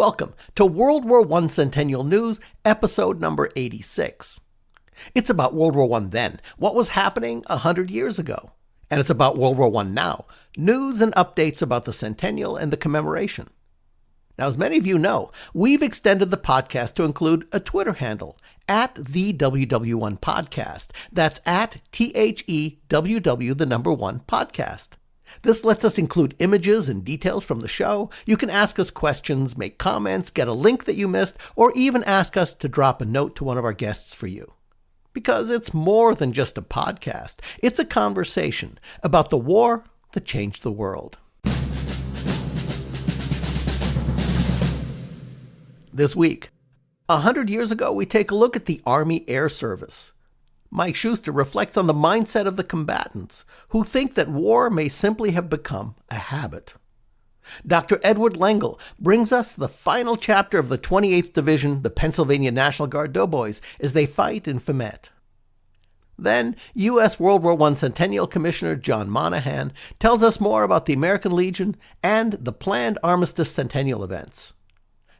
Welcome to World War I Centennial News, episode number 86. It's about World War I then, what was happening 100 years ago. And it's about World War I now, news and updates about the centennial and the commemoration. Now, as many of you know, we've extended the podcast to include a Twitter handle, at the WW1 Podcast. That's at THEWW1 Podcast. This lets us include images and details from the show. You can ask us questions, make comments, get a link that you missed, or even ask us to drop a note to one of our guests for you. Because it's more than just a podcast. It's a conversation about the war that changed the world. This week, 100 years ago, we take a look at the Army Air Service. Mike Shuster reflects on the mindset of the combatants who think that war may simply have become a habit. Dr. Edward Lengel brings us the final chapter of the 28th Division, the Pennsylvania National Guard Doughboys, as they fight in Fismette. Then, U.S. World War I Centennial Commissioner John Monahan tells us more about the American Legion and the planned Armistice Centennial events.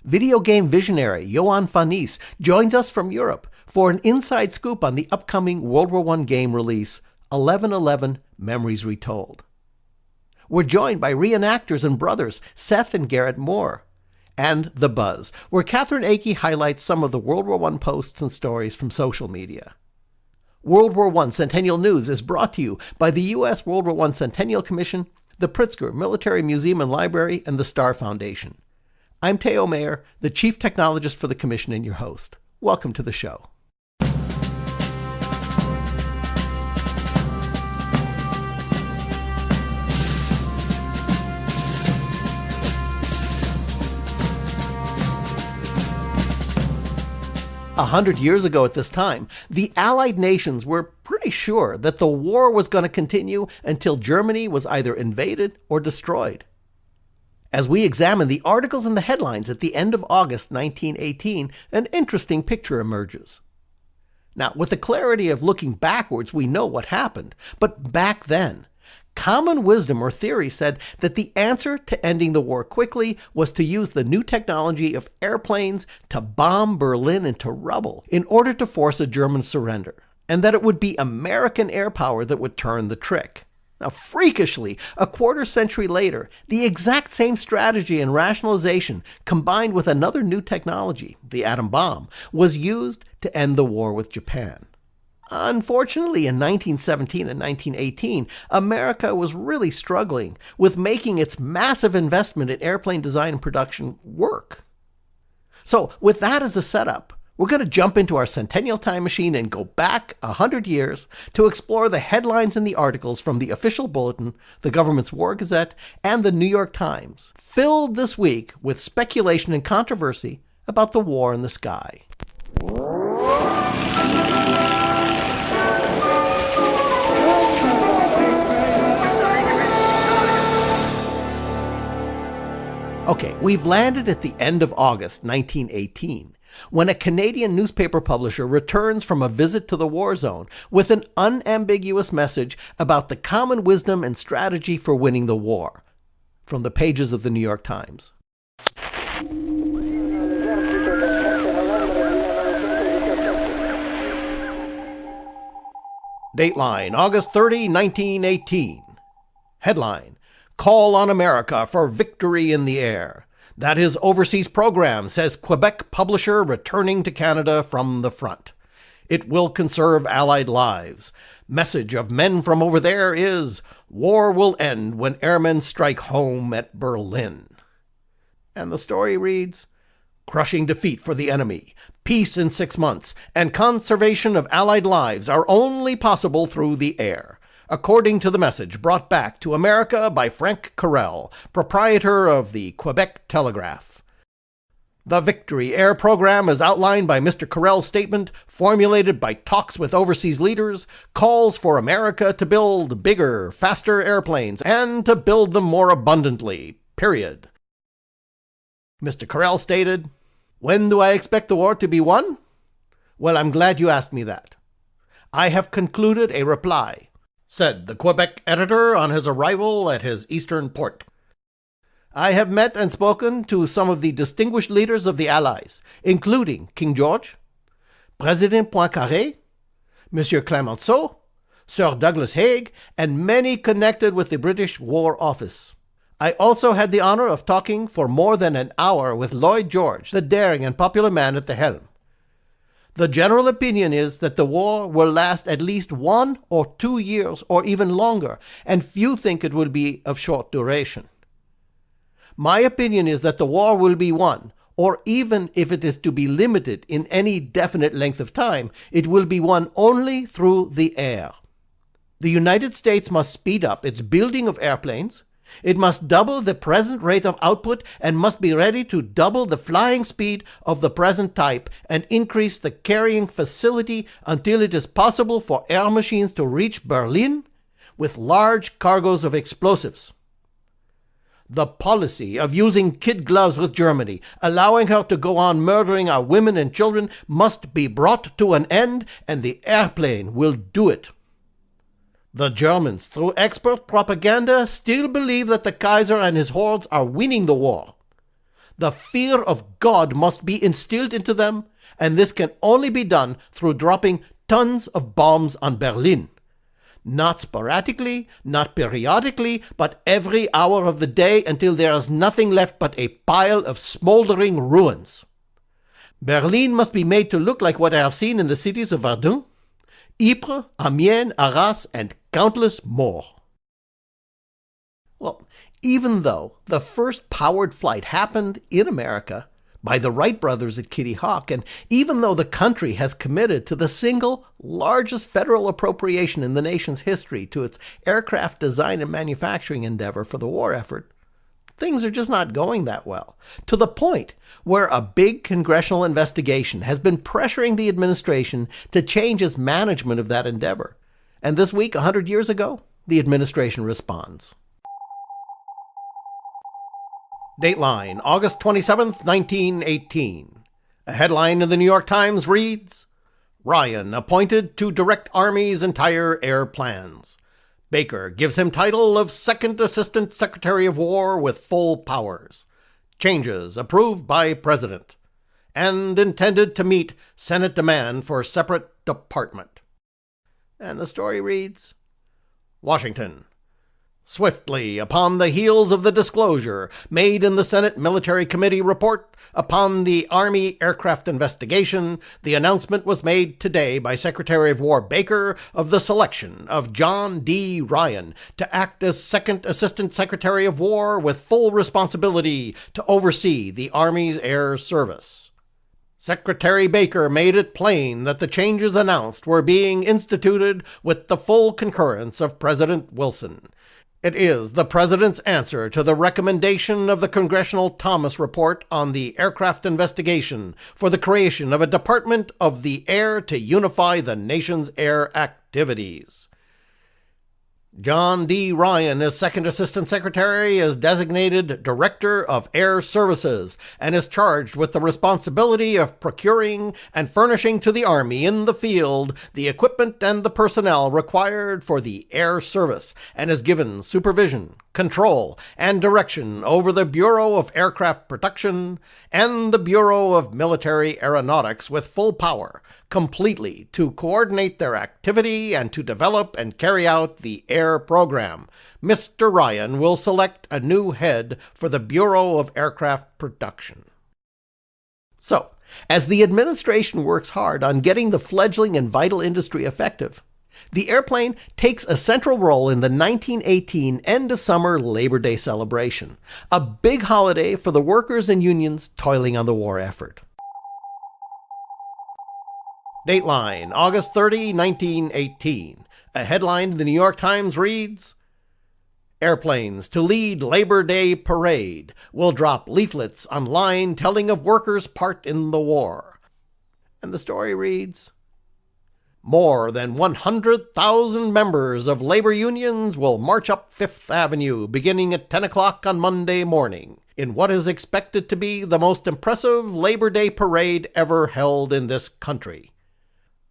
Video game visionary Yoan Fanise joins us from Europe for an inside scoop on the upcoming World War I game release, 11/11 Memories Retold. We're joined by reenactors and brothers Seth and Garrett Moore, and The Buzz, where Katherine Akey highlights some of the World War I posts and stories from social media. World War I Centennial News is brought to you by the U.S. World War I Centennial Commission, the Pritzker Military Museum and Library, and the Star Foundation. I'm Teo Mayer, the Chief Technologist for the Commission and your host. Welcome to the show. A 100 years ago at this time, the Allied nations were pretty sure that the war was going to continue until Germany was either invaded or destroyed. As we examine the articles and the headlines at the end of August 1918, an interesting picture emerges. Now, with the clarity of looking backwards, we know what happened. But back then, common wisdom or theory said that the answer to ending the war quickly was to use the new technology of airplanes to bomb Berlin into rubble in order to force a German surrender, and that it would be American air power that would turn the trick. Now, freakishly, a quarter century later, the exact same strategy and rationalization, combined with another new technology, the atom bomb, was used to end the war with Japan. Unfortunately, in 1917 and 1918, America was really struggling with making its massive investment in airplane design and production work. So, with that as a setup, we're going to jump into our Centennial Time Machine and go back 100 years to explore the headlines and the articles from the Official Bulletin, the government's War Gazette, and the New York Times, filled this week with speculation and controversy about the war in the sky. Okay, we've landed at the end of August 1918. When a Canadian newspaper publisher returns from a visit to the war zone with an unambiguous message about the common wisdom and strategy for winning the war. From the pages of the New York Times. Dateline, August 30, 1918. Headline, Call on America for Victory in the Air. That his overseas program, says Quebec publisher returning to Canada from the front. It will conserve Allied lives. Message of men from over there is, war will end when airmen strike home at Berlin. And the story reads, crushing defeat for the enemy, peace in 6 months, and conservation of Allied lives are only possible through the air. According to the message brought back to America by Frank Carrel, proprietor of the Quebec Telegraph. The Victory Air Program, as outlined by Mr. Carrel's statement, formulated by talks with overseas leaders, calls for America to build bigger, faster airplanes and to build them more abundantly, period. Mr. Carrel stated, When do I expect the war to be won? Well, I'm glad you asked me that. I have concluded a reply, said the Quebec editor on his arrival at his eastern port. I have met and spoken to some of the distinguished leaders of the Allies, including King George, President Poincaré, Monsieur Clemenceau, Sir Douglas Haig, and many connected with the British War Office. I also had the honor of talking for more than an hour with Lloyd George, the daring and popular man at the helm. The general opinion is that the war will last at least 1 or 2 years or even longer, and few think it will be of short duration. My opinion is that the war will be won, or even if it is to be limited in any definite length of time, it will be won only through the air. The United States must speed up its building of airplanes. It must double the present rate of output and must be ready to double the flying speed of the present type and increase the carrying facility until it is possible for air machines to reach Berlin with large cargoes of explosives. The policy of using kid gloves with Germany, allowing her to go on murdering our women and children, must be brought to an end, and the airplane will do it. The Germans, through expert propaganda, still believe that the Kaiser and his hordes are winning the war. The fear of God must be instilled into them, and this can only be done through dropping tons of bombs on Berlin. Not sporadically, not periodically, but every hour of the day until there is nothing left but a pile of smoldering ruins. Berlin must be made to look like what I have seen in the cities of Verdun, Ypres, Amiens, Arras, and countless more. Well, even though the first powered flight happened in America by the Wright brothers at Kitty Hawk, and even though the country has committed to the single largest federal appropriation in the nation's history to its aircraft design and manufacturing endeavor for the war effort, things are just not going that well, to the point where a big congressional investigation has been pressuring the administration to change its management of that endeavor. And this week, 100 years ago, the administration responds. Dateline, August 27th, 1918. A headline in the New York Times reads, Ryan appointed to direct Army's entire air plans. Baker gives him title of Second Assistant Secretary of War with full powers. Changes approved by President. And intended to meet Senate demand for separate department. And the story reads, Washington. Swiftly, upon the heels of the disclosure made in the Senate Military Committee report upon the Army aircraft investigation, the announcement was made today by Secretary of War Baker of the selection of John D. Ryan to act as Second Assistant Secretary of War with full responsibility to oversee the Army's air service. Secretary Baker made it plain that the changes announced were being instituted with the full concurrence of President Wilson. It is the President's answer to the recommendation of the Congressional Thomas Report on the aircraft investigation for the creation of a Department of the Air to unify the nation's air activities. John D. Ryan, as Second Assistant Secretary, is designated Director of Air Services and is charged with the responsibility of procuring and furnishing to the Army in the field the equipment and the personnel required for the air service, and is given supervision, control, and direction over the Bureau of Aircraft Production and the Bureau of Military Aeronautics with full power, completely to coordinate their activity and to develop and carry out the air program. Mr. Ryan will select a new head for the Bureau of Aircraft Production. So, as the administration works hard on getting the fledgling and vital industry effective, the airplane takes a central role in the 1918 end-of-summer Labor Day celebration, a big holiday for the workers and unions toiling on the war effort. Dateline, August 30, 1918. A headline in the New York Times reads, Airplanes to lead Labor Day parade will drop leaflets on line telling of workers' part in the war. And the story reads, More than 100,000 members of labor unions will march up Fifth Avenue beginning at 10 o'clock on Monday morning in what is expected to be the most impressive Labor Day parade ever held in this country.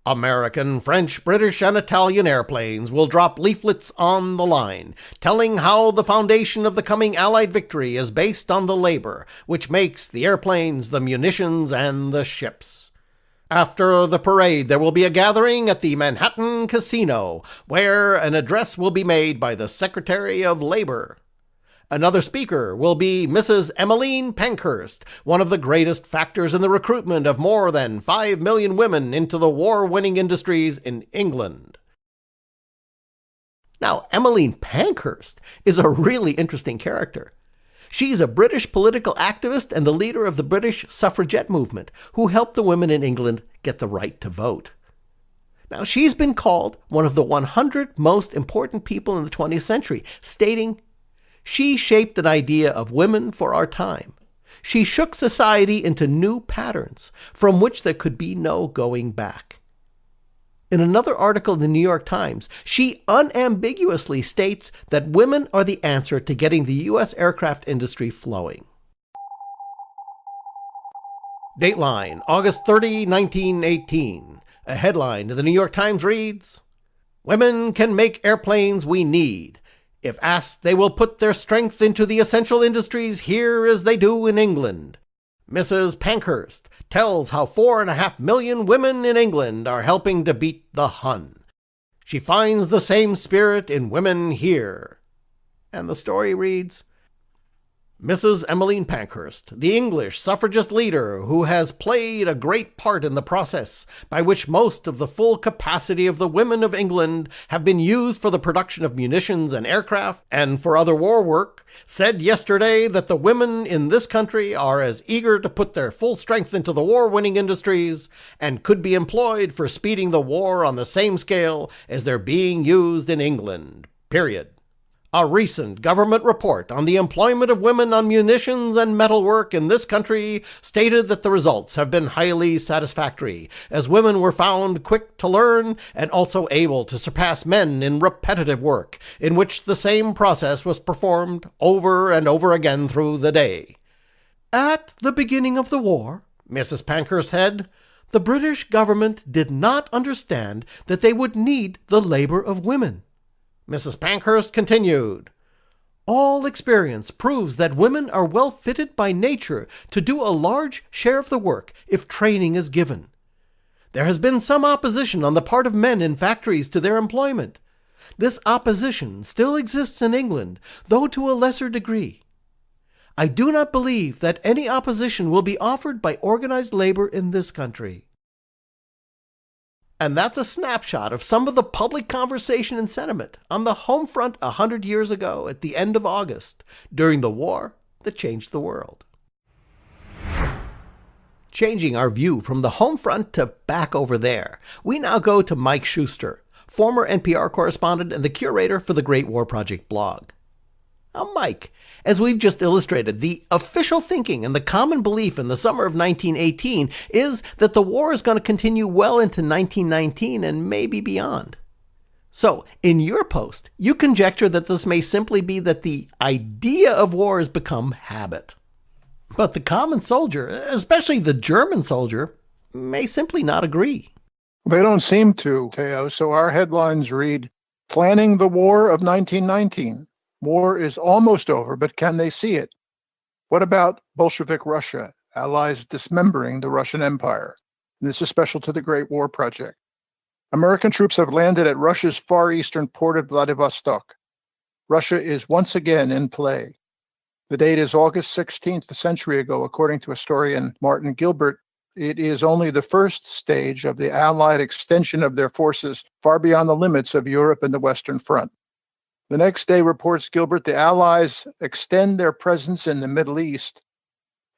American, French, British, and Italian airplanes will drop leaflets on the line, telling how the foundation of the coming Allied victory is based on the labor, which makes the airplanes, the munitions, and the ships. After the parade, there will be a gathering at the Manhattan Casino, where an address will be made by the Secretary of Labor. Another speaker will be Mrs. Emmeline Pankhurst, one of the greatest factors in the recruitment of more than 5 million women into the war-winning industries in England. Now, Emmeline Pankhurst is a really interesting character. She's a British political activist and the leader of the British suffragette movement, who helped the women in England get the right to vote. Now, she's been called one of the 100 most important people in the 20th century, stating, "She shaped an idea of women for our time. She shook society into new patterns from which there could be no going back." In another article in the New York Times, she unambiguously states that women are the answer to getting the U.S. aircraft industry flowing. Dateline, August 30, 1918. A headline in the New York Times reads, "Women can make airplanes we need. If asked, they will put their strength into the essential industries here as they do in England. Mrs. Pankhurst tells how 4.5 million women in England are helping to beat the Hun. She finds the same spirit in women here." And the story reads, Mrs. Emmeline Pankhurst, the English suffragist leader who has played a great part in the process by which most of the full capacity of the women of England have been used for the production of munitions and aircraft and for other war work, said yesterday that the women in this country are as eager to put their full strength into the war-winning industries and could be employed for speeding the war on the same scale as they're being used in England. Period. A recent government report on the employment of women on munitions and metalwork in this country stated that the results have been highly satisfactory, as women were found quick to learn and also able to surpass men in repetitive work, in which the same process was performed over and over again through the day. At the beginning of the war, Mrs. Pankhurst said, the British government did not understand that they would need the labor of women. Mrs. Pankhurst continued, "All experience proves that women are well fitted by nature to do a large share of the work if training is given. There has been some opposition on the part of men in factories to their employment. This opposition still exists in England, though to a lesser degree. I do not believe that any opposition will be offered by organized labor in this country." And that's a snapshot of some of the public conversation and sentiment on the home front 100 years ago at the end of August, during the war that changed the world. Changing our view from the home front to back over there, we now go to Mike Shuster, former NPR correspondent and the curator for the Great War Project blog. Now, Mike, as we've just illustrated, the official thinking and the common belief in the summer of 1918 is that the war is going to continue well into 1919 and maybe beyond. So, in your post, you conjecture that this may simply be that the idea of war has become habit. But the common soldier, especially the German soldier, may simply not agree. They don't seem to, Theo, so our headlines read, "Planning the War of 1919. War is almost over, but can they see it? What about Bolshevik Russia, allies dismembering the Russian Empire?" This is special to the Great War Project. American troops have landed at Russia's far eastern port of Vladivostok. Russia is once again in play. The date is August 16th, a century ago, according to historian Martin Gilbert. It is only the first stage of the Allied extension of their forces far beyond the limits of Europe and the Western Front. The next day, reports Gilbert, the Allies extend their presence in the Middle East.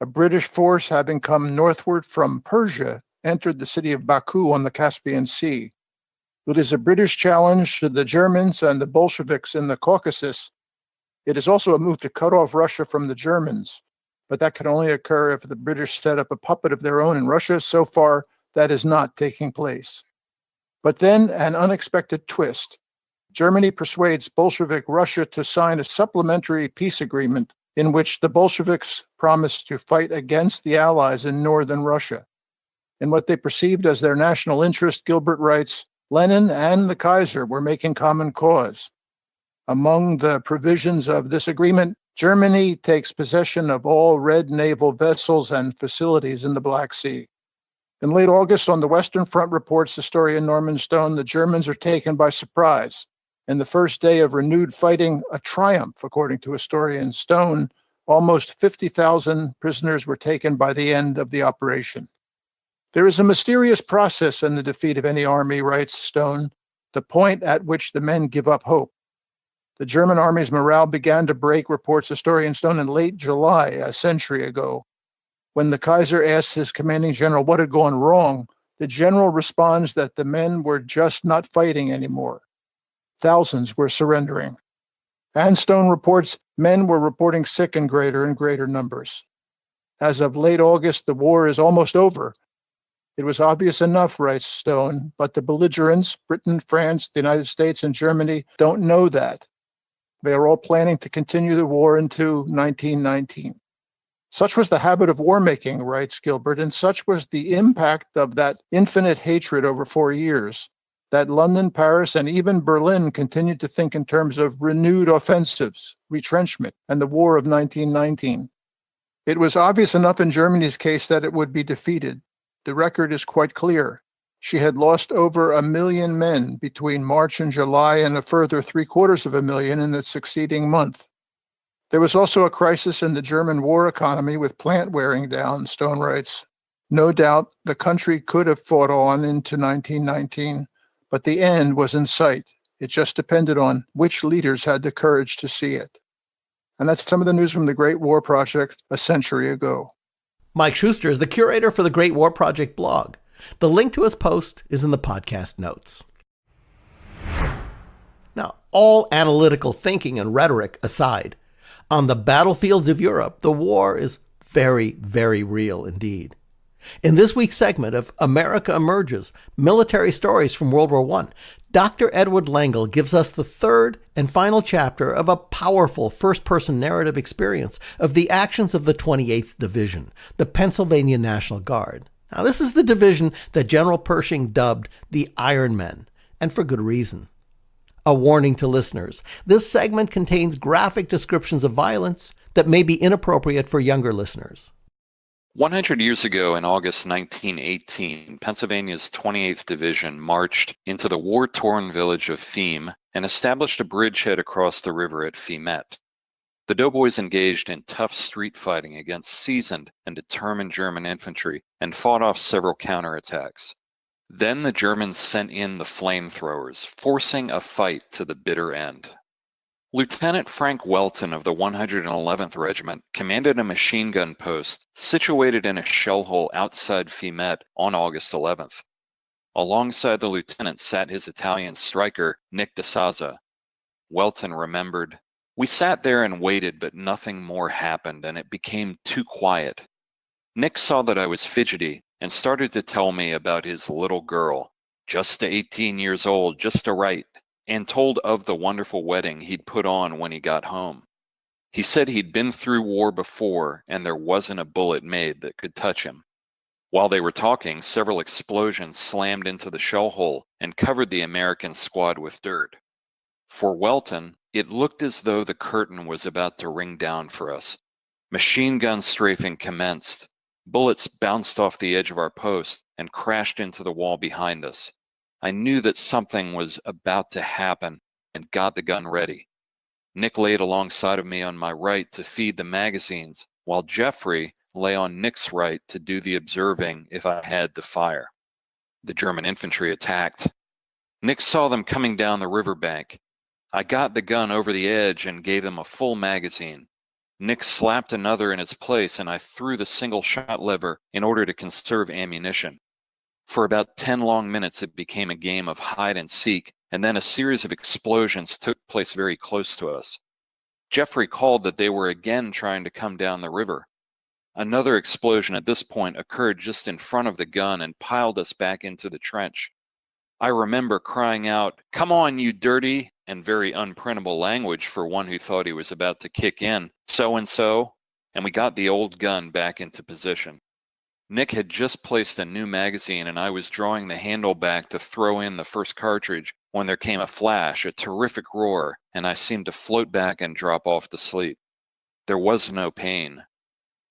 A British force, having come northward from Persia, entered the city of Baku on the Caspian Sea. It is a British challenge to the Germans and the Bolsheviks in the Caucasus. It is also a move to cut off Russia from the Germans, but that can only occur if the British set up a puppet of their own in Russia. So far, that is not taking place. But then an unexpected twist. Germany persuades Bolshevik Russia to sign a supplementary peace agreement in which the Bolsheviks promise to fight against the Allies in northern Russia. In what they perceived as their national interest, Gilbert writes, Lenin and the Kaiser were making common cause. Among the provisions of this agreement, Germany takes possession of all Red naval vessels and facilities in the Black Sea. In late August, on the Western Front, reports historian Norman Stone, the Germans are taken by surprise. In the first day of renewed fighting, a triumph, according to historian Stone, almost 50,000 prisoners were taken by the end of the operation. There is a mysterious process in the defeat of any army, writes Stone, the point at which the men give up hope. The German army's morale began to break, reports historian Stone, in late July, a century ago. When the Kaiser asks his commanding general what had gone wrong, the general responds that the men were just not fighting anymore. Thousands were surrendering. And Stone reports men were reporting sick in greater and greater numbers. As of late August, the war is almost over. It was obvious enough, writes Stone, but the belligerents, Britain, France, the United States, and Germany, don't know that. They are all planning to continue the war into 1919. Such was the habit of war-making, writes Gilbert, and such was the impact of that infinite hatred over 4 years, that London, Paris, and even Berlin continued to think in terms of renewed offensives, retrenchment, and the war of 1919. It was obvious enough in Germany's case that it would be defeated. The record is quite clear. She had lost over 1 million men between March and July, and a further 750,000 in the succeeding month. There was also a crisis in the German war economy with plant wearing down, Stone writes. No doubt the country could have fought on into 1919, but the end was in sight. It just depended on which leaders had the courage to see it. And that's some of the news from the Great War Project a century ago. Mike Shuster is the curator for the Great War Project blog. The link to his post is in the podcast notes. Now, all analytical thinking and rhetoric aside, on the battlefields of Europe, the war is very, very real indeed. In this week's segment of America Emerges, Military Stories from World War I, Dr. Edward Lengel gives us the third and final chapter of a powerful first-person narrative experience of the actions of the 28th Division, the Pennsylvania National Guard. Now, this is the division that General Pershing dubbed the Iron Men, and for good reason. A warning to listeners, this segment contains graphic descriptions of violence that may be inappropriate for younger listeners. 100 years ago, in August 1918, Pennsylvania's 28th Division marched into the war-torn village of Fismes and established a bridgehead across the river at Fismette. The doughboys engaged in tough street fighting against seasoned and determined German infantry and fought off several counterattacks. Then the Germans sent in the flamethrowers, forcing a fight to the bitter end. Lieutenant Frank Welton of the 111th Regiment commanded a machine gun post situated in a shell hole outside Fismette on August 11th. Alongside the lieutenant sat his Italian striker, Nick DeSazza. Welton remembered, "We sat there and waited, but nothing more happened, and it became too quiet. Nick saw that I was fidgety and started to tell me about his little girl, just 18 years old, just a right, and told of the wonderful wedding he'd put on when he got home. He said he'd been through war before, and there wasn't a bullet made that could touch him." While they were talking, several explosions slammed into the shell hole and covered the American squad with dirt. For Welton, it looked as though the curtain was about to ring down for us. Machine gun strafing commenced. Bullets bounced off the edge of our post and crashed into the wall behind us. I knew that something was about to happen and got the gun ready. Nick laid alongside of me on my right to feed the magazines, while Jeffrey lay on Nick's right to do the observing if I had to fire. The German infantry attacked. Nick saw them coming down the riverbank. I got the gun over the edge and gave him a full magazine. Nick slapped another in its place, and I threw the single-shot lever in order to conserve ammunition. For about 10 long minutes, it became a game of hide and seek, and then a series of explosions took place very close to us. Jeffrey called that they were again trying to come down the river. Another explosion at this point occurred just in front of the gun and piled us back into the trench. I remember crying out, "Come on, you dirty," in very unprintable language for one who thought he was about to kick in, "so-and-so," and we got the old gun back into position. Nick had just placed a new magazine, and I was drawing the handle back to throw in the first cartridge when there came a flash, a terrific roar, and I seemed to float back and drop off to sleep. There was no pain.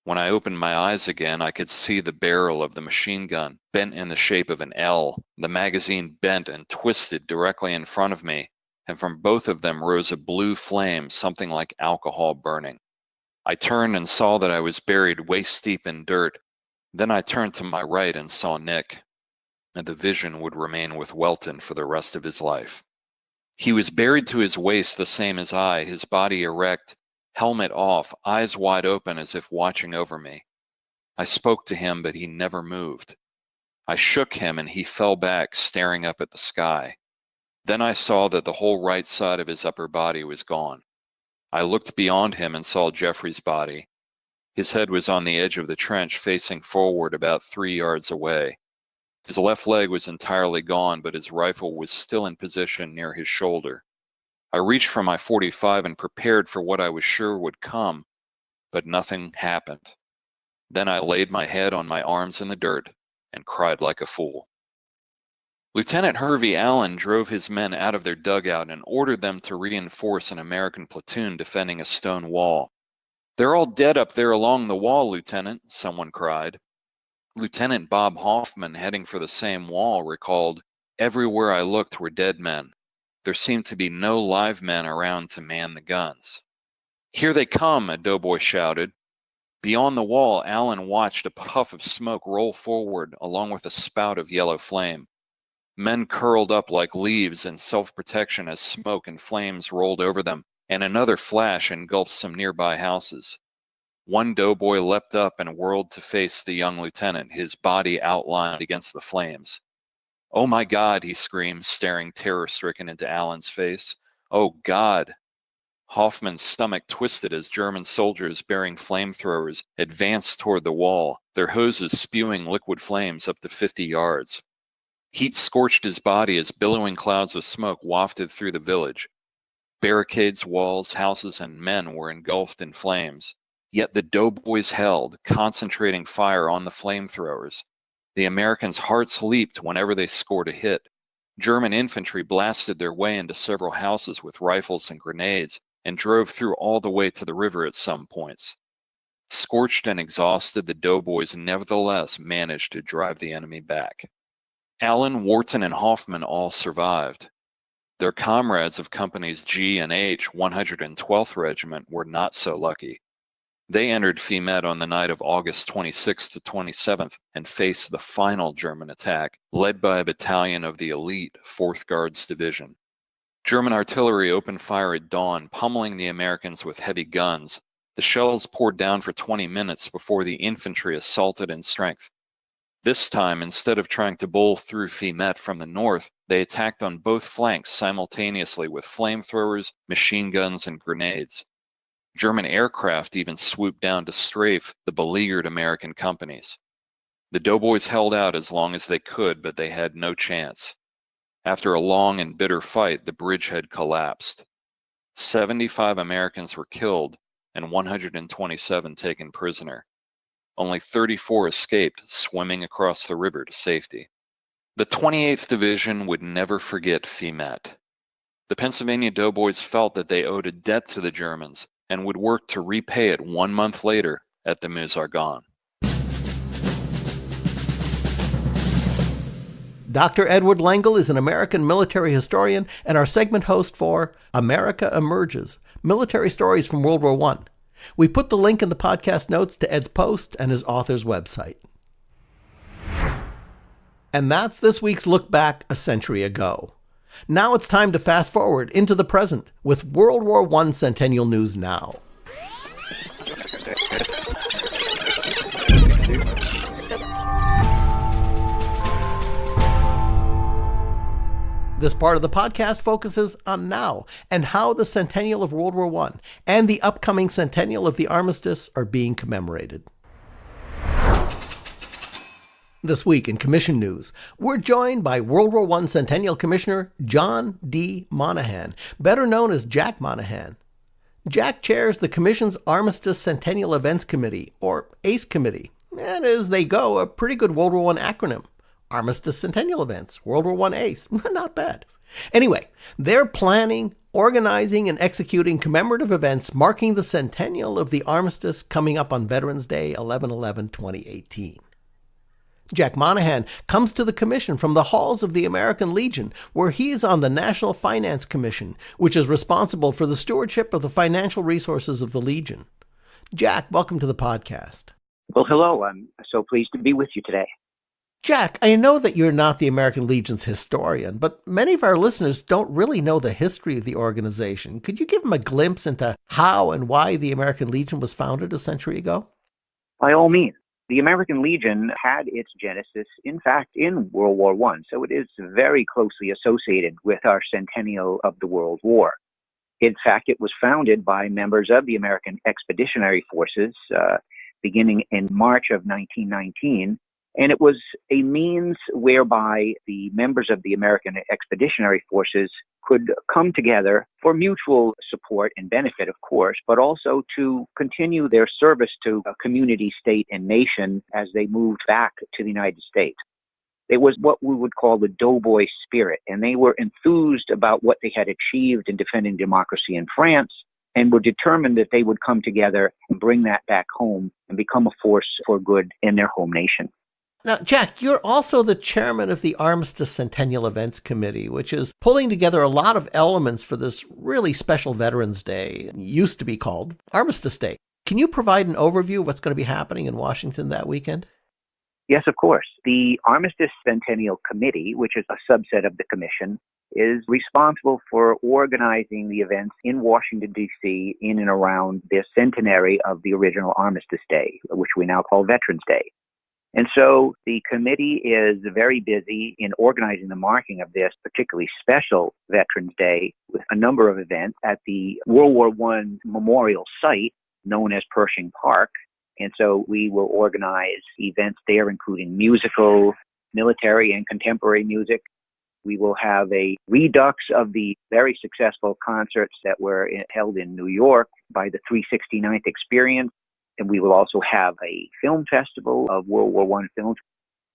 When I opened my eyes again, I could see the barrel of the machine gun, bent in the shape of an L. The magazine bent and twisted directly in front of me, and from both of them rose a blue flame, something like alcohol burning. I turned and saw that I was buried waist-deep in dirt. Then I turned to my right and saw Nick, and the vision would remain with Welton for the rest of his life. He was buried to his waist the same as I, his body erect, helmet off, eyes wide open as if watching over me. I spoke to him, but he never moved. I shook him, and he fell back, staring up at the sky. Then I saw that the whole right side of his upper body was gone. I looked beyond him and saw Jeffrey's body. His head was on the edge of the trench, facing forward about 3 yards away. His left leg was entirely gone, but his rifle was still in position near his shoulder. I reached for my .45 and prepared for what I was sure would come, but nothing happened. Then I laid my head on my arms in the dirt and cried like a fool. Lieutenant Hervey Allen drove his men out of their dugout and ordered them to reinforce an American platoon defending a stone wall. "They're all dead up there along the wall, Lieutenant," someone cried. Lieutenant Bob Hoffman, heading for the same wall, recalled, "Everywhere I looked were dead men. There seemed to be no live men around to man the guns." "Here they come," a doughboy shouted. Beyond the wall, Allen watched a puff of smoke roll forward along with a spout of yellow flame. Men curled up like leaves in self-protection as smoke and flames rolled over them, and another flash engulfed some nearby houses. One doughboy leapt up and whirled to face the young lieutenant, his body outlined against the flames. "Oh my God," he screamed, staring terror-stricken into Allen's face. "Oh God." Hoffman's stomach twisted as German soldiers bearing flamethrowers advanced toward the wall, their hoses spewing liquid flames up to 50 yards. Heat scorched his body as billowing clouds of smoke wafted through the village. Barricades, walls, houses, and men were engulfed in flames. Yet the doughboys held, concentrating fire on the flamethrowers. The Americans' hearts leaped whenever they scored a hit. German infantry blasted their way into several houses with rifles and grenades and drove through all the way to the river at some points. Scorched and exhausted, the doughboys nevertheless managed to drive the enemy back. Allen, Wharton, and Hoffman all survived. Their comrades of Companies G and H, 112th Regiment, were not so lucky. They entered Fismette on the night of August 26th to 27th and faced the final German attack, led by a battalion of the elite 4th Guards Division. German artillery opened fire at dawn, pummeling the Americans with heavy guns. The shells poured down for 20 minutes before the infantry assaulted in strength. This time, instead of trying to bowl through Fismette from the north, they attacked on both flanks simultaneously with flamethrowers, machine guns, and grenades. German aircraft even swooped down to strafe the beleaguered American companies. The doughboys held out as long as they could, but they had no chance. After a long and bitter fight, the bridgehead collapsed. 75 Americans were killed and 127 taken prisoner. Only 34 escaped, swimming across the river to safety. The 28th Division would never forget Fismette. The Pennsylvania doughboys felt that they owed a debt to the Germans and would work to repay it 1 month later at the Meuse-Argonne. Dr. Edward Lengel is an American military historian and our segment host for America Emerges, Military Stories from World War I. We put the link in the podcast notes to Ed's post and his author's website. And that's this week's Look Back a Century Ago. Now it's time to fast forward into the present with World War I Centennial News Now. This part of the podcast focuses on now and how the centennial of World War I and the upcoming centennial of the armistice are being commemorated. This week in Commission News, we're joined by World War I Centennial Commissioner John D. Monahan, better known as Jack Monahan. Jack chairs the Commission's Armistice Centennial Events Committee, or ACE Committee. And as they go, a pretty good World War I acronym. Armistice Centennial Events, World War I ACE. Not bad. Anyway, they're planning, organizing, and executing commemorative events marking the centennial of the armistice coming up on Veterans Day, 11/11/2018. Jack Monahan comes to the commission from the halls of the American Legion, where he's on the National Finance Commission, which is responsible for the stewardship of the financial resources of the Legion. Jack, welcome to the podcast. Well, hello. I'm so pleased to be with you today. Jack, I know that you're not the American Legion's historian, but many of our listeners don't really know the history of the organization. Could you give them a glimpse into how and why the American Legion was founded a century ago? By all means. The American Legion had its genesis, in fact, in World War I, so it is very closely associated with our centennial of the World War. In fact, it was founded by members of the American Expeditionary Forces beginning in March of 1919. And it was a means whereby the members of the American Expeditionary Forces could come together for mutual support and benefit, of course, but also to continue their service to a community, state, and nation as they moved back to the United States. It was what we would call the doughboy spirit, and they were enthused about what they had achieved in defending democracy in France and were determined that they would come together and bring that back home and become a force for good in their home nation. Now, Jack, you're also the chairman of the Armistice Centennial Events Committee, which is pulling together a lot of elements for this really special Veterans Day. It used to be called Armistice Day. Can you provide an overview of what's going to be happening in Washington that weekend? Yes, of course. The Armistice Centennial Committee, which is a subset of the commission, is responsible for organizing the events in Washington, D.C. in and around this centenary of the original Armistice Day, which we now call Veterans Day. And so the committee is very busy in organizing the marking of this particularly special Veterans Day with a number of events at the World War I memorial site known as Pershing Park. And so we will organize events there, including musical, military, and contemporary music. We will have a redux of the very successful concerts that were held in New York by the 369th Experience. And we will also have a film festival of World War I films.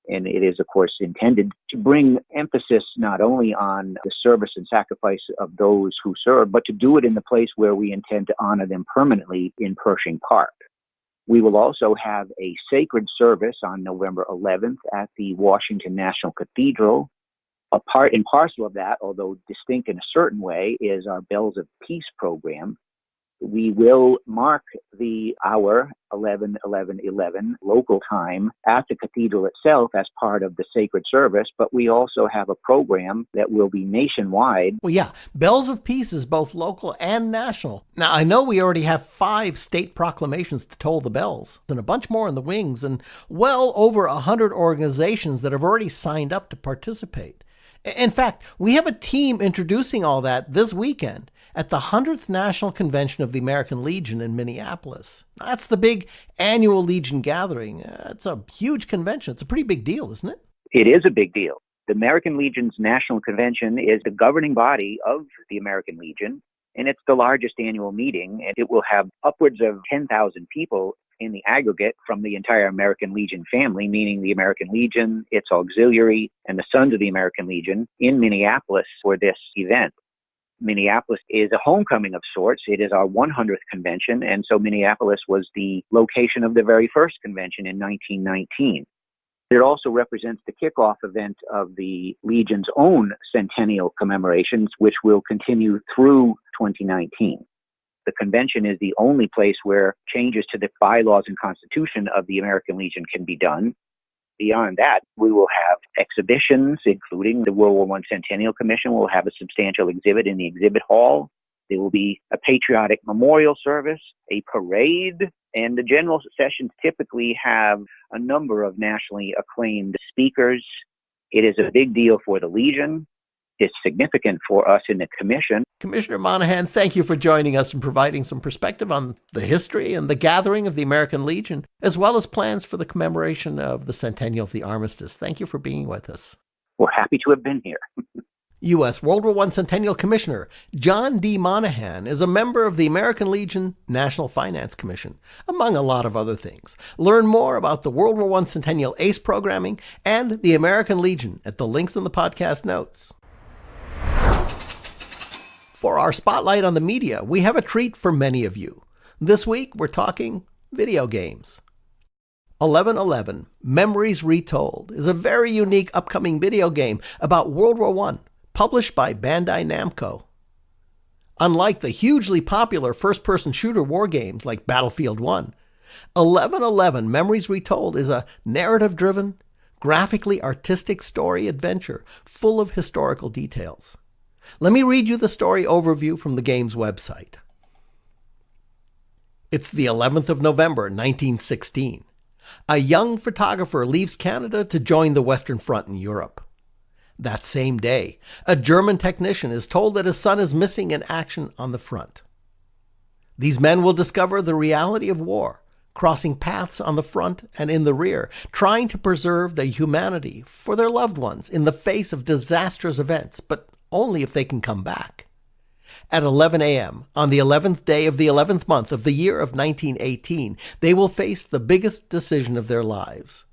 And it is, of course, intended to bring emphasis not only on the service and sacrifice of those who serve, but to do it in the place where we intend to honor them permanently in Pershing Park. We will also have a sacred service on November 11th at the Washington National Cathedral. A part and parcel of that, although distinct in a certain way, is our Bells of Peace program. We will mark the hour 11/11/11 local time at the cathedral itself as part of the sacred service, but we also have a program that will be nationwide. Well, yeah, Bells of Peace is both local and national. Now, I know we already have 5 state proclamations to toll the bells, and a bunch more in the wings, and well over 100 organizations that have already signed up to participate. In fact, we have a team introducing all that this weekend at the 100th National Convention of the American Legion in Minneapolis. That's the big annual Legion gathering. It's a huge convention. It's a pretty big deal, isn't it? It is a big deal. The American Legion's National Convention is the governing body of the American Legion, and it's the largest annual meeting, and it will have upwards of 10,000 people in the aggregate from the entire American Legion family, meaning the American Legion, its auxiliary, and the Sons of the American Legion in Minneapolis for this event. Minneapolis is a homecoming of sorts. It is our 100th convention, and so Minneapolis was the location of the very first convention in 1919. It also represents the kickoff event of the Legion's own centennial commemorations, which will continue through 2019. The convention is the only place where changes to the bylaws and constitution of the American Legion can be done. Beyond that, we will have exhibitions, including the World War I Centennial Commission will have a substantial exhibit in the exhibit hall. There will be a patriotic memorial service, a parade, and the general sessions typically have a number of nationally acclaimed speakers. It is a big deal for the Legion. It's significant for us in the commission. Commissioner Monahan, thank you for joining us and providing some perspective on the history and the gathering of the American Legion, as well as plans for the commemoration of the centennial of the Armistice. Thank you for being with us. We're happy to have been here. U.S. World War I Centennial Commissioner John D. Monahan is a member of the American Legion National Finance Commission, among a lot of other things. Learn more about the World War I Centennial ACE programming and the American Legion at the links in the podcast notes. For our spotlight on the media, we have a treat for many of you. This week, we're talking video games. 1111, Memories Retold, is a very unique upcoming video game about World War I, published by Bandai Namco. Unlike the hugely popular first-person shooter war games like Battlefield 1, 1111, Memories Retold is a narrative-driven, graphically artistic story adventure full of historical details. Let me read you the story overview from the game's website. It's the 11th of November, 1916. A young photographer leaves Canada to join the Western Front in Europe. That same day, a German technician is told that his son is missing in action on the front. These men will discover the reality of war, crossing paths on the front and in the rear, trying to preserve their humanity for their loved ones in the face of disastrous events, but only if they can come back. At 11 a.m., on the 11th day of the 11th month of the year of 1918, they will face the biggest decision of their lives.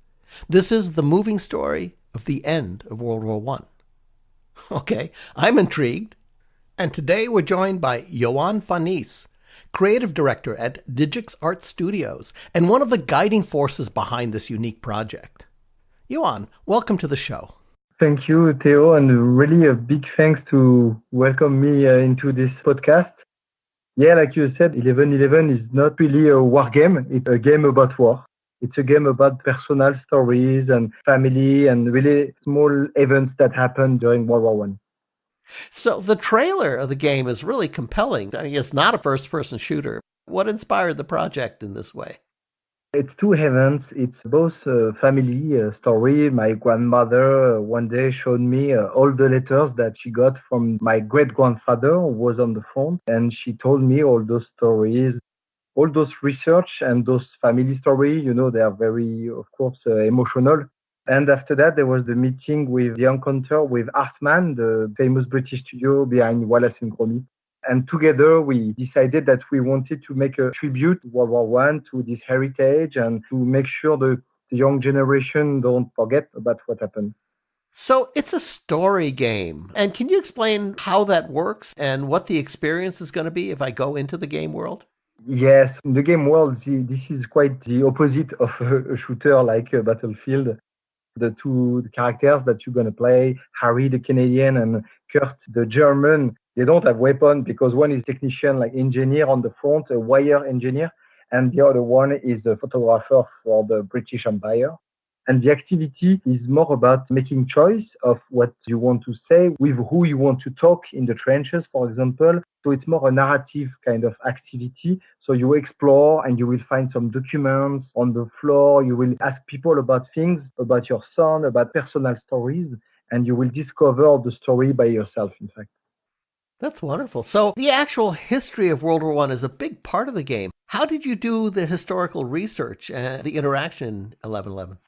This is the moving story of the end of World War I. Okay, I'm intrigued. And today we're joined by Yoan Fanise, creative director at Digix Art Studios and one of the guiding forces behind this unique project. Yoan, welcome to the show. Thank you, Theo, and really a big thanks to welcome me into this podcast. Yeah, like you said, 1111 is not really a war game. It's a game about war. It's a game about personal stories and family and really small events that happened during World War I. So the trailer of the game is really compelling. I mean, it's not a first-person shooter. What inspired the project in this way? It's two events. It's both a family story. My grandmother one day showed me all the letters that she got from my great-grandfather who was on the front. And she told me all those stories, all those research and those family stories. You know, they are very, of course, emotional. And after that, there was the meeting with the encounter with Hartman, the famous British studio behind Wallace and Gromit. And together we decided that we wanted to make a tribute to World War I, to this heritage, and to make sure the young generation don't forget about what happened. So it's a story game. And can you explain how that works and what the experience is going to be if I go into the game world? Yes, in the game world, this is quite the opposite of a shooter like Battlefield. The two characters that you're going to play, Harry the Canadian and Kurt the German, they don't have weapons because one is technician, like engineer on the front, a wire engineer, and the other one is a photographer for the British Empire. And the activity is more about making choice of what you want to say, with who you want to talk in the trenches, for example. So it's more a narrative kind of activity. So you explore and you will find some documents on the floor. You will ask people about things, about your son, about personal stories, and you will discover the story by yourself, in fact. That's wonderful. So the actual history of World War I is a big part of the game. How did you do the historical research and the interaction in 1111?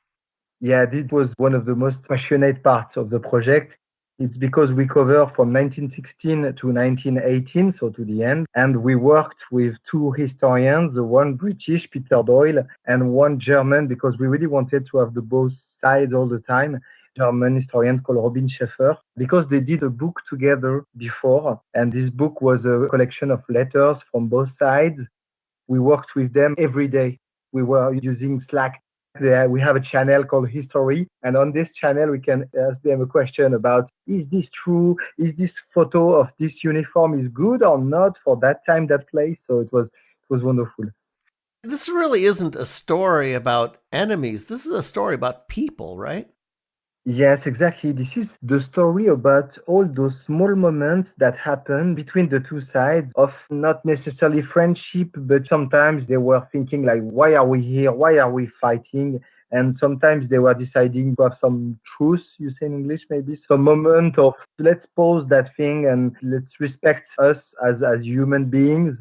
Yeah, this was one of the most passionate parts of the project. It's because we cover from 1916 to 1918, so to the end. And we worked with two historians, one British, Peter Doyle, and one German, because we really wanted to have the both sides all the time. German historian called Robin Schaeffer, because they did a book together before. And this book was a collection of letters from both sides. We worked with them every day. We were using Slack. We have a channel called History. And on this channel, we can ask them a question about, is this true? Is this photo of this uniform is good or not for that time, that place? So it was wonderful. This really isn't a story about enemies. This is a story about people, right? Yes, exactly. This is the story about all those small moments that happen between the two sides of not necessarily friendship, but sometimes they were thinking like, why are we here? Why are we fighting? And sometimes they were deciding to have some truce, you say in English, maybe some moment of let's pause that thing and let's respect us as human beings.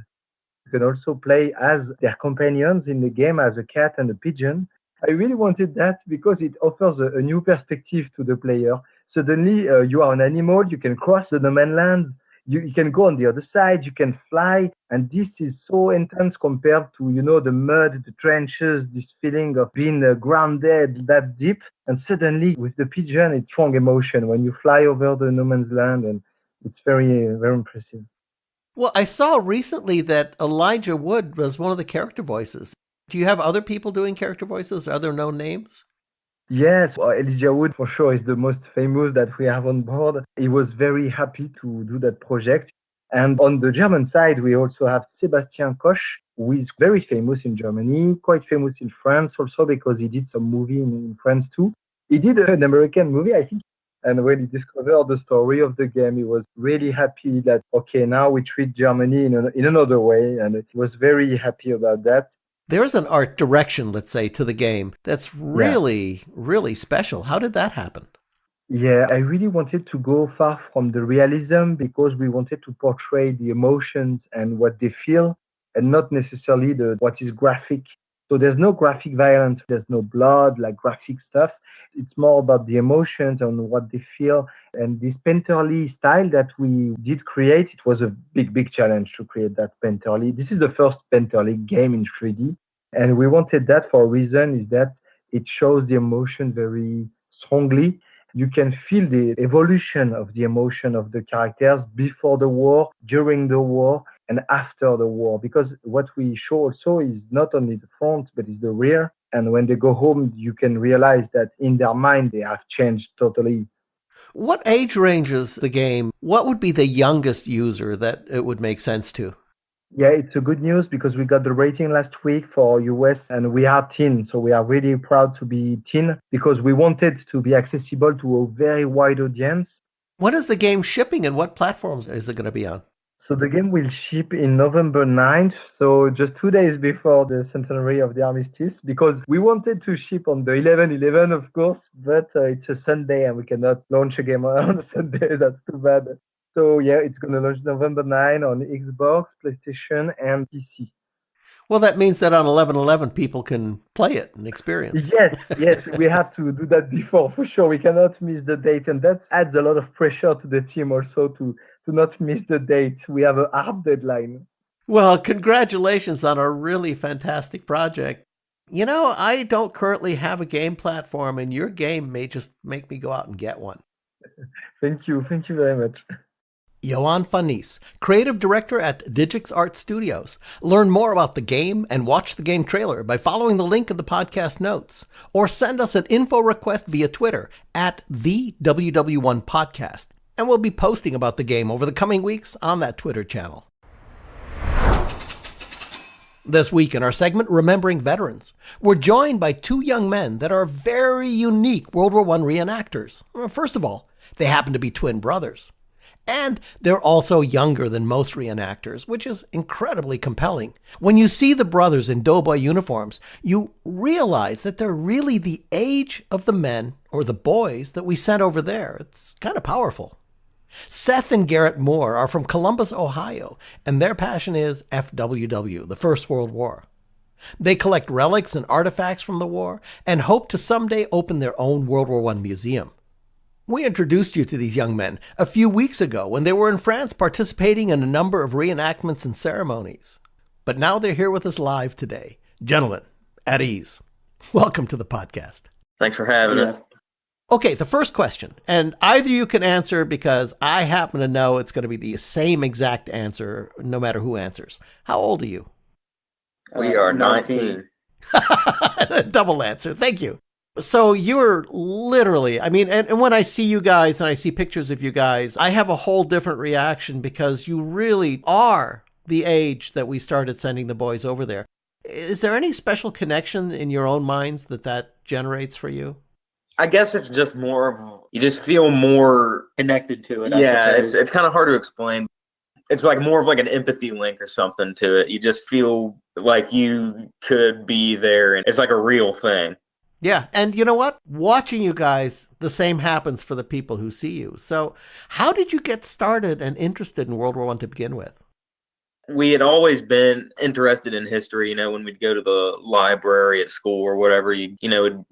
You can also play as their companions in the game as a cat and a pigeon. I really wanted that because it offers a new perspective to the player. Suddenly, you are an animal, you can cross the no man's land, you can go on the other side, you can fly. And this is so intense compared to, the mud, the trenches, this feeling of being grounded that deep. And suddenly with the pigeon, it's strong emotion when you fly over the no man's land. And it's very, very impressive. Well, I saw recently that Elijah Wood was one of the character voices. Do you have other people doing character voices? Are there no names? Yes, Elijah Wood for sure is the most famous that we have on board. He was very happy to do that project. And on the German side, we also have Sebastian Koch, who is very famous in Germany, quite famous in France also because he did some movie in France too. He did an American movie, I think. And when he discovered the story of the game, he was really happy that, okay, now we treat Germany in another way. And he was very happy about that. There's an art direction, let's say, to the game that's really, really special. How did that happen? Yeah, I really wanted to go far from the realism because we wanted to portray the emotions and what they feel and not necessarily what is graphic. So there's no graphic violence, there's no blood, like graphic stuff. It's more about the emotions and what they feel. And this painterly style that we did create, it was a big, big challenge to create that painterly. This is the first painterly game in 3D. And we wanted that for a reason, is that it shows the emotion very strongly. You can feel the evolution of the emotion of the characters before the war, during the war, and after the war. Because what we show also is not only the front, but is the rear. And when they go home, you can realize that in their mind, they have changed totally. What age ranges the game? What would be the youngest user that it would make sense to? Yeah, it's a good news because we got the rating last week for US and we are teen. So we are really proud to be teen because we wanted to be accessible to a very wide audience. When is the game shipping and what platforms is it going to be on? So the game will ship in November 9th, so just 2 days before the centenary of the armistice, because we wanted to ship on the 11/11, of course, but it's a Sunday and we cannot launch a game on a Sunday. That's too bad. So yeah, it's going to launch November 9 on Xbox, PlayStation, and PC. Well, that means that on 11/11 people can play it and experience. Yes, we have to do that before, for sure. We cannot miss the date, and that adds a lot of pressure to the team also to not miss the date. We have a hard deadline. Well, congratulations on a really fantastic project. I don't currently have a game platform, and your game may just make me go out and get one. Thank you very much. Yoan Fanise, creative director at Digix Art Studios. Learn more about the game and watch the game trailer by following the link in the podcast notes, or send us an info request via Twitter at the WW1 Podcast, and we'll be posting about the game over the coming weeks on that Twitter channel. This week in our segment, Remembering Veterans, we're joined by two young men that are very unique World War I reenactors. First of all, they happen to be twin brothers. And they're also younger than most reenactors, which is incredibly compelling. When you see the brothers in doughboy uniforms, you realize that they're really the age of the men or the boys that we sent over there. It's kind of powerful. Seth and Garrett Moore are from Columbus, Ohio, and their passion is FWW, the First World War. They collect relics and artifacts from the war and hope to someday open their own World War I museum. We introduced you to these young men a few weeks ago when they were in France participating in a number of reenactments and ceremonies. But now they're here with us live today. Gentlemen, at ease. Welcome to the podcast. Thanks for having us. Okay, the first question, and either you can answer because I happen to know it's going to be the same exact answer no matter who answers. How old are you? We are 19. Double answer. Thank you. So you're literally, and when I see you guys and I see pictures of you guys, I have a whole different reaction because you really are the age that we started sending the boys over there. Is there any special connection in your own minds that generates for you? I guess it's just more of, you just feel more connected to it. Yeah, it's kind of hard to explain. It's like more of like an empathy link or something to it. You just feel like you could be there and it's like a real thing. Yeah, and you know what? Watching you guys, the same happens for the people who see you. So how did you get started and interested in World War I to begin with? We had always been interested in history, when we'd go to the library at school or whatever, we'd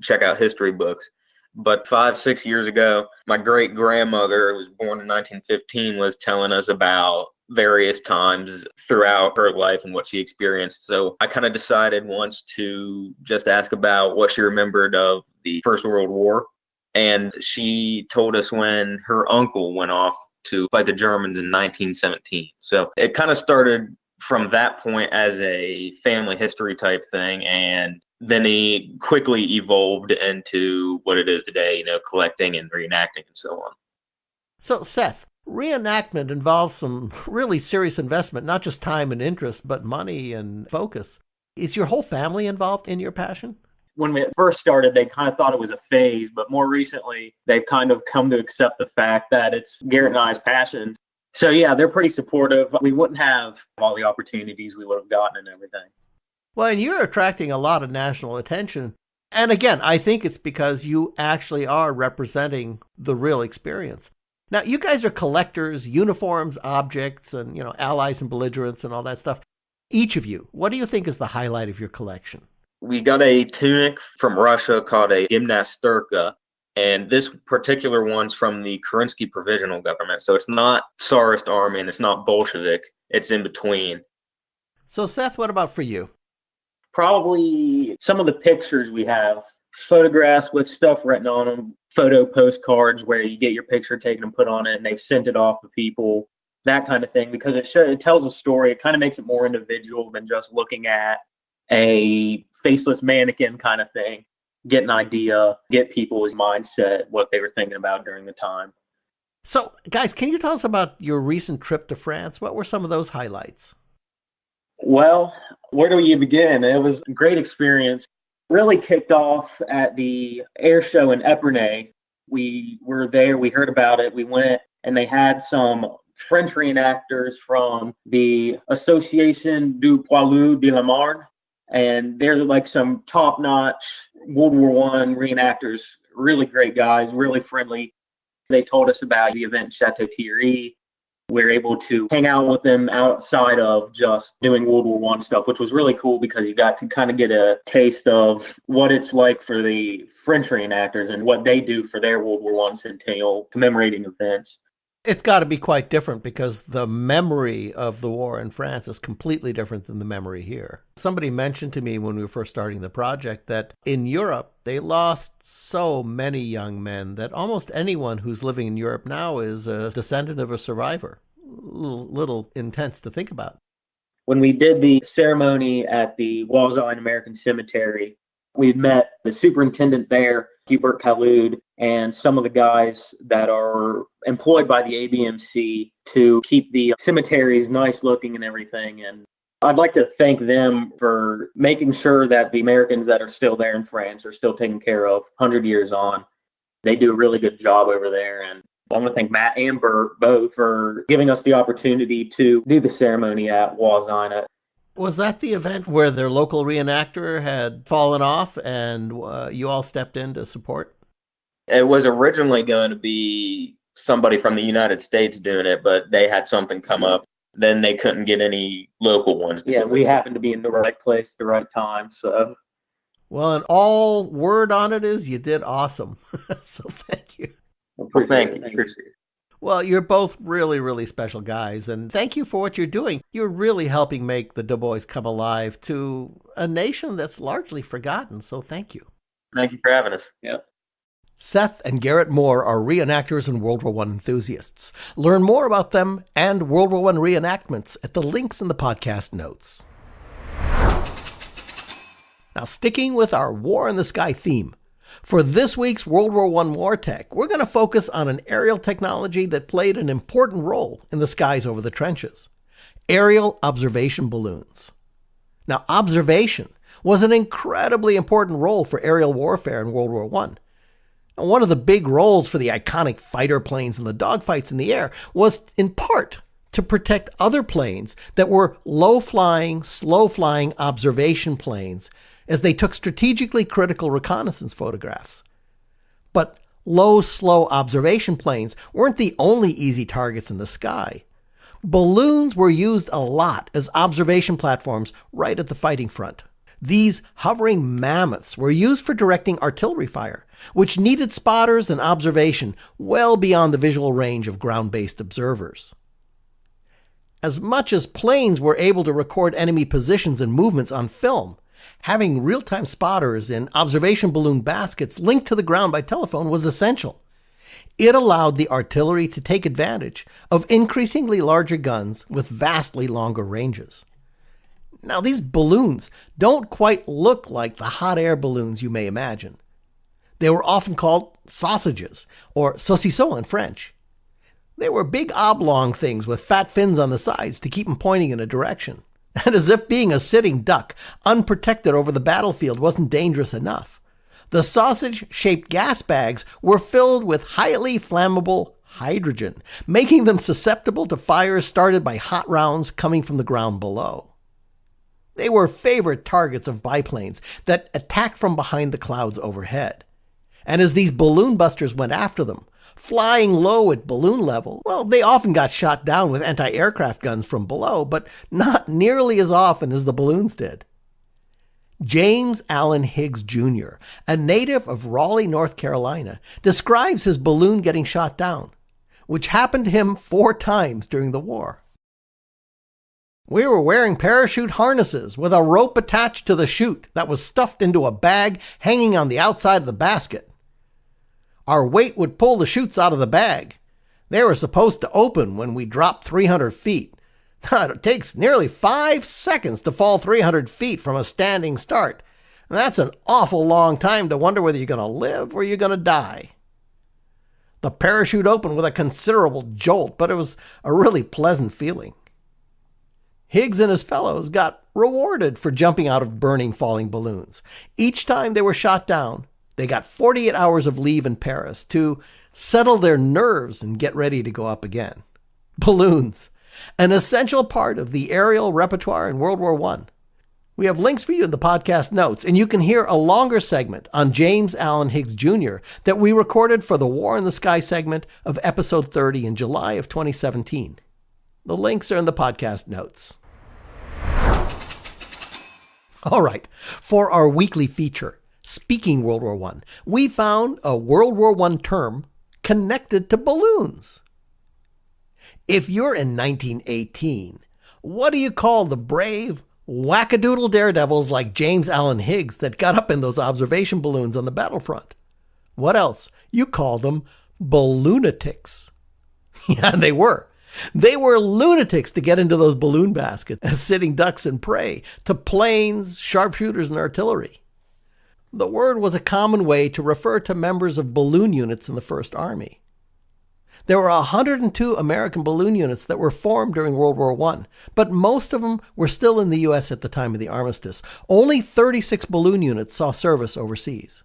check out history books. But 5, 6 years ago, my great grandmother, who was born in 1915, was telling us about various times throughout her life and what she experienced. So I kind of decided once to just ask about what she remembered of the First World War. And she told us when her uncle went off to fight the Germans in 1917. So it kind of started from that point as a family history type thing, and then he quickly evolved into what it is today, collecting and reenacting and so on. So, Seth, reenactment involves some really serious investment, not just time and interest, but money and focus. Is your whole family involved in your passion? When we first started, they kind of thought it was a phase, but more recently, they've kind of come to accept the fact that it's Garrett and I's passion. So, yeah, they're pretty supportive. We wouldn't have all the opportunities we would have gotten and everything. Well, and you're attracting a lot of national attention. And again, I think it's because you actually are representing the real experience. Now, you guys are collectors, uniforms, objects, and, allies and belligerents and all that stuff. Each of you, what do you think is the highlight of your collection? We got a tunic from Russia called a gymnasturka, and this particular one's from the Kerensky Provisional Government. So it's not Tsarist army and it's not Bolshevik. It's in between. So, Seth, what about for you? Probably some of the pictures we have, photographs with stuff written on them, photo postcards where you get your picture taken and put on it and they've sent it off to people, that kind of thing, because it tells a story. It kind of makes it more individual than just looking at a faceless mannequin kind of thing. Get an idea, get people's mindset, what they were thinking about during the time. So, guys, can you tell us about your recent trip to France? What were some of those highlights? Well, where do you begin? It was a great experience. Really kicked off at the air show in Epernay. We were there, we heard about it, we went, and they had some French reenactors from the Association du Poilu de la Marne, and they're like some top-notch World War I reenactors, really great guys, really friendly. They told us about the event Chateau Thierry. We were able to hang out with them outside of just doing World War I stuff, which was really cool because you got to kind of get a taste of what it's like for the French reenactors and what they do for their World War I centennial commemorating events. It's got to be quite different because the memory of the war in France is completely different than the memory here. Somebody mentioned to me when we were first starting the project that in Europe, they lost so many young men that almost anyone who's living in Europe now is a descendant of a survivor. Little intense to think about. When we did the ceremony at the Wallsine American Cemetery, we met the superintendent there, Hubert Khalud, and some of the guys that are employed by the ABMC to keep the cemeteries nice looking and everything. And I'd like to thank them for making sure that the Americans that are still there in France are still taken care of 100 years on. They do a really good job over there. And I want to thank Matt and Bert both for giving us the opportunity to do the ceremony at Wallsine. Was that the event where their local reenactor had fallen off and you all stepped in to support? It was originally going to be somebody from the United States doing it, but they had something come up. Then they couldn't get any local ones to do it. We happened to be in the right place at the right time. So, well, and all word on it is you did awesome. So thank you. Well, thank you. Appreciate it. Well, you're both really, really special guys, and thank you for what you're doing. You're really helping make the Du Bois come alive to a nation that's largely forgotten, so thank you. Thank you for having us. Yeah. Seth and Garrett Moore are reenactors and World War I enthusiasts. Learn more about them and World War I reenactments at the links in the podcast notes. Now, sticking with our War in the Sky theme, for this week's World War I War Tech, we're going to focus on an aerial technology that played an important role in the skies over the trenches: aerial observation balloons. Now, observation was an incredibly important role for aerial warfare in World War I. And one of the big roles for the iconic fighter planes and the dogfights in the air was, in part, to protect other planes that were low-flying, slow-flying observation planes as they took strategically critical reconnaissance photographs. But low, slow observation planes weren't the only easy targets in the sky. Balloons were used a lot as observation platforms right at the fighting front. These hovering mammoths were used for directing artillery fire, which needed spotters and observation well beyond the visual range of ground-based observers. As much as planes were able to record enemy positions and movements on film, having real-time spotters in observation balloon baskets linked to the ground by telephone was essential. It allowed the artillery to take advantage of increasingly larger guns with vastly longer ranges. Now, these balloons don't quite look like the hot air balloons you may imagine. They were often called sausages, or saucisson in French. They were big oblong things with fat fins on the sides to keep them pointing in a direction. And as if being a sitting duck, unprotected over the battlefield, wasn't dangerous enough, the sausage-shaped gas bags were filled with highly flammable hydrogen, making them susceptible to fires started by hot rounds coming from the ground below. They were favorite targets of biplanes that attacked from behind the clouds overhead. And as these balloon busters went after them, flying low at balloon level, well, they often got shot down with anti-aircraft guns from below, but not nearly as often as the balloons did. James Allen Higgs Jr., a native of Raleigh, North Carolina, describes his balloon getting shot down, which happened to him 4 times during the war. We were wearing parachute harnesses with a rope attached to the chute that was stuffed into a bag hanging on the outside of the basket. Our weight would pull the chutes out of the bag. They were supposed to open when we dropped 300 feet. It takes nearly 5 seconds to fall 300 feet from a standing start. And that's an awful long time to wonder whether you're going to live or you're going to die. The parachute opened with a considerable jolt, but it was a really pleasant feeling. Higgs and his fellows got rewarded for jumping out of burning falling balloons. Each time they were shot down, they got 48 hours of leave in Paris to settle their nerves and get ready to go up again. Balloons, an essential part of the aerial repertoire in World War I. We have links for you in the podcast notes, and you can hear a longer segment on James Allen Higgs Jr. that we recorded for the War in the Sky segment of episode 30 in July of 2017. The links are in the podcast notes. All right, for our weekly feature, Speaking World War I, we found a World War I term connected to balloons. If you're in 1918, what do you call the brave, wackadoodle daredevils like James Allen Higgs that got up in those observation balloons on the battlefront? What else? You call them balloonatics. Yeah, they were. They were lunatics to get into those balloon baskets as sitting ducks and prey to planes, sharpshooters, and artillery. The word was a common way to refer to members of balloon units in the First Army. There were 102 American balloon units that were formed during World War I, but most of them were still in the U.S. at the time of the armistice. Only 36 balloon units saw service overseas.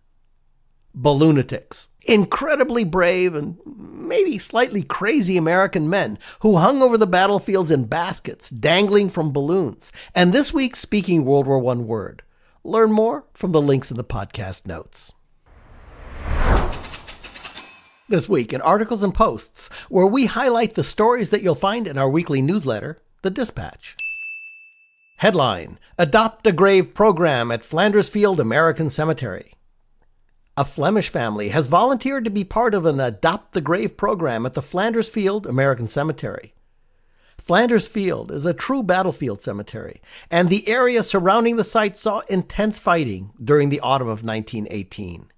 Balloonatics. Incredibly brave and maybe slightly crazy American men who hung over the battlefields in baskets, dangling from balloons. And this week's Speaking World War I word. Learn more from the links in the podcast notes. This week in Articles and Posts, where we highlight the stories that you'll find in our weekly newsletter, The Dispatch. Headline: Adopt a Grave Program at Flanders Field American Cemetery. A Flemish family has volunteered to be part of an Adopt the Grave program at the Flanders Field American Cemetery. Flanders Field is a true battlefield cemetery, and the area surrounding the site saw intense fighting during the autumn of 1918.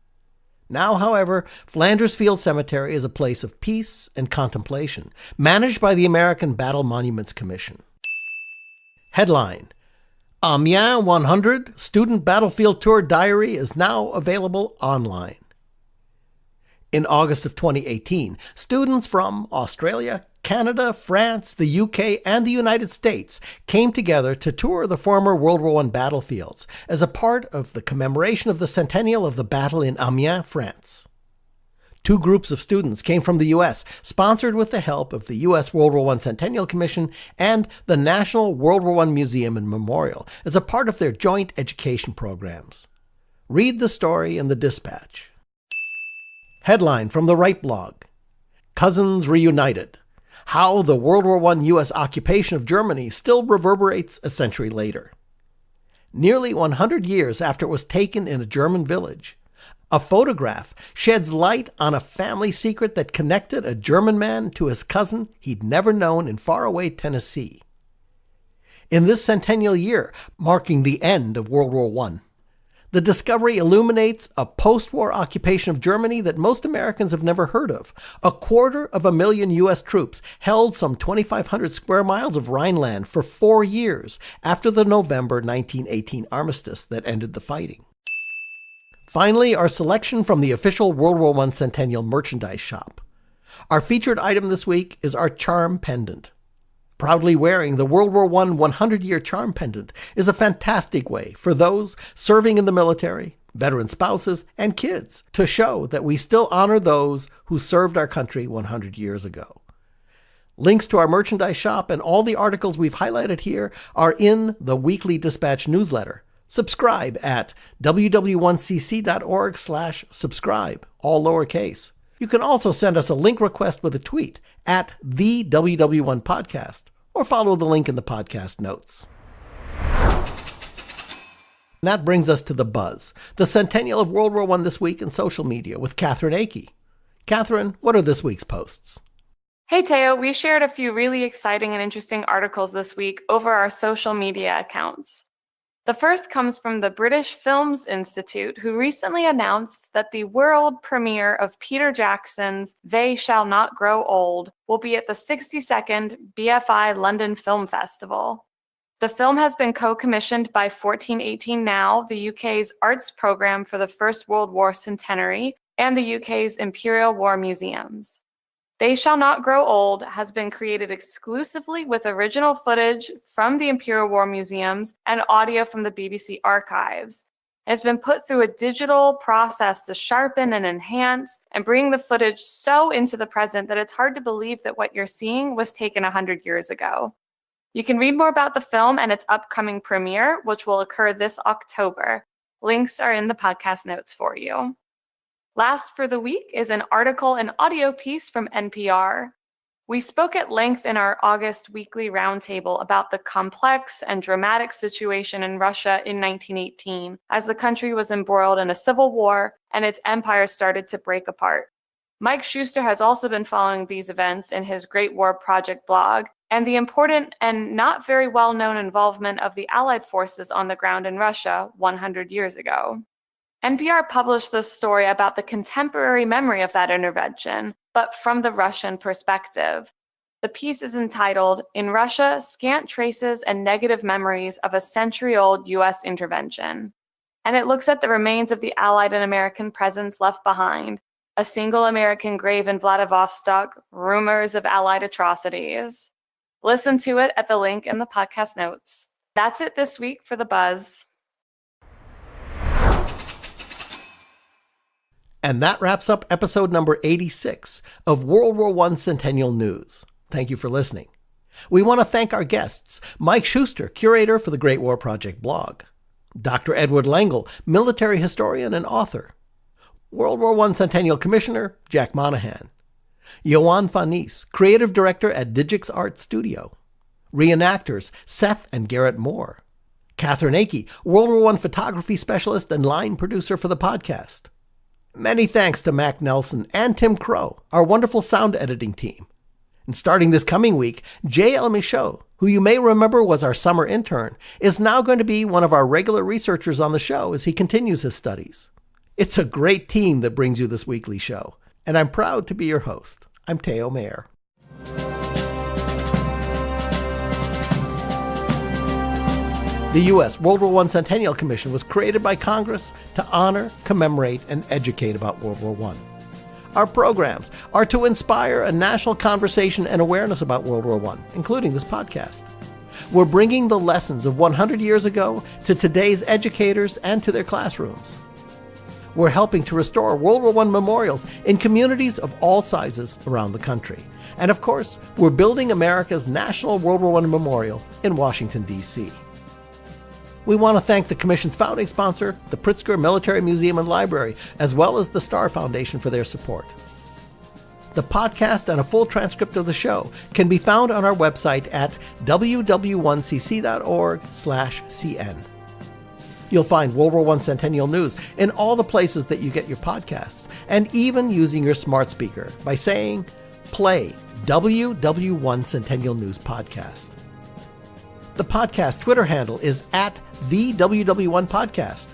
Now, however, Flanders Field Cemetery is a place of peace and contemplation, managed by the American Battle Monuments Commission. Headline: Amiens 100 Student Battlefield Tour Diary is now available online. In August of 2018, students from Australia, Canada, France, the UK, and the United States came together to tour the former World War I battlefields as a part of the commemoration of the centennial of the battle in Amiens, France. 2 groups of students came from the U.S., sponsored with the help of the U.S. World War I Centennial Commission and the National World War I Museum and Memorial as a part of their joint education programs. Read the story in the Dispatch. Headline from the Right blog: Cousins Reunited. How the World War I U.S. occupation of Germany still reverberates a century later. nearly 100 years after it was taken in a German village. A photograph sheds light on a family secret that connected a German man to his cousin he'd never known in faraway Tennessee. In this centennial year, marking the end of World War I, the discovery illuminates a post-war occupation of Germany that most Americans have never heard of. 250,000 U.S. troops held some 2,500 square miles of Rhineland for 4 years after the November 1918 armistice that ended the fighting. Finally, our selection from the official World War I Centennial merchandise shop. Our featured item this week is our charm pendant. Proudly wearing the World War I 100-year charm pendant is a fantastic way for those serving in the military, veteran spouses, and kids to show that we still honor those who served our country 100 years ago. Links to our merchandise shop and all the articles we've highlighted here are in the Weekly Dispatch newsletter. Subscribe at ww1cc.org/subscribe, all lowercase. You can also send us a link request with a tweet at the WW1 Podcast, or follow the link in the podcast notes. And that brings us to The Buzz, the centennial of World War I this week in social media with Katherine Akey. Katherine, what are this week's posts? Hey Teo, we shared a few really exciting and interesting articles this week over our social media accounts. The first comes from the British Films Institute, who recently announced that the world premiere of Peter Jackson's They Shall Not Grow Old will be at the 62nd BFI London Film Festival. The film has been co-commissioned by 1418 Now, the UK's arts programme for the First World War centenary, and the UK's Imperial War Museums. They Shall Not Grow Old has been created exclusively with original footage from the Imperial War Museums and audio from the BBC archives. It's been put through a digital process to sharpen and enhance and bring the footage so into the present that it's hard to believe that what you're seeing was taken 100 years ago. You can read more about the film and its upcoming premiere, which will occur this October. Links are in the podcast notes for you. Last for the week is an article and audio piece from NPR. We spoke at length in our August weekly roundtable about the complex and dramatic situation in Russia in 1918, as the country was embroiled in a civil war and its empire started to break apart. Mike Shuster has also been following these events in his Great War Project blog, and the important and not very well-known involvement of the Allied forces on the ground in Russia 100 years ago. NPR published this story about the contemporary memory of that intervention, but from the Russian perspective. The piece is entitled, In Russia, Scant Traces and Negative Memories of a Century-Old U.S. Intervention. And it looks at the remains of the Allied and American presence left behind, a single American grave in Vladivostok, rumors of Allied atrocities. Listen to it at the link in the podcast notes. That's it this week for The Buzz. And that wraps up episode number 86 of World War I Centennial News. Thank you for listening. We want to thank our guests, Mike Shuster, curator for the Great War Project blog, Dr. Edward Lengel, military historian and author, World War I Centennial Commissioner Jack Monahan, Yoan Fanise, creative director at Digix Art Studio, reenactors Seth and Garrett Moore, Katherine Akey, World War I photography specialist and line producer for the podcast. Many thanks to Mac Nelson and Tim Crow, our wonderful sound editing team. And starting this coming week, Jay El Michaud, who you may remember was our summer intern, is now going to be one of our regular researchers on the show as he continues his studies. It's a great team that brings you this weekly show, and I'm proud to be your host. I'm Teo Mayer. The U.S. World War I Centennial Commission was created by Congress to honor, commemorate, and educate about World War I. Our programs are to inspire a national conversation and awareness about World War I, including this podcast. We're bringing the lessons of 100 years ago to today's educators and to their classrooms. We're helping to restore World War I memorials in communities of all sizes around the country. And of course, we're building America's National World War I Memorial in Washington, D.C. We want to thank the Commission's founding sponsor, the Pritzker Military Museum and Library, as well as the Starr Foundation for their support. The podcast and a full transcript of the show can be found on our website at ww1cc.org/cn. You'll find World War I Centennial News in all the places that you get your podcasts, and even using your smart speaker by saying, play WW1 Centennial News Podcast. The podcast Twitter handle is at the WW1 Podcast.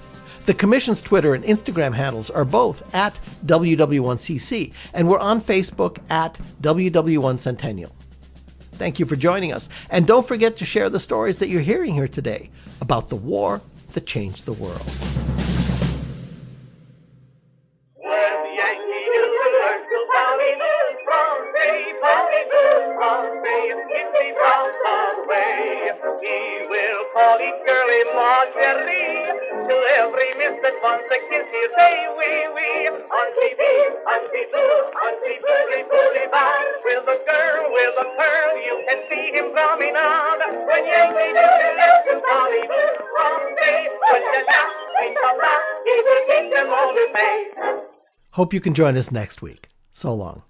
The Commission's Twitter and Instagram handles are both at WW1CC, and we're on Facebook at WW1 Centennial. Thank you for joining us, and don't forget to share the stories that you're hearing here today about the war that changed the world. He will call each girl a Marjorie, till every misfit wants a kiss, he'll say wee wee. Auntie bee, auntie booty bye. With a girl with a pearl, you can see him coming on. When Yankee Doodle left him, Polly Boo, from day, when the last we come back, he will keep them all the same. Hope you can join us next week. So long.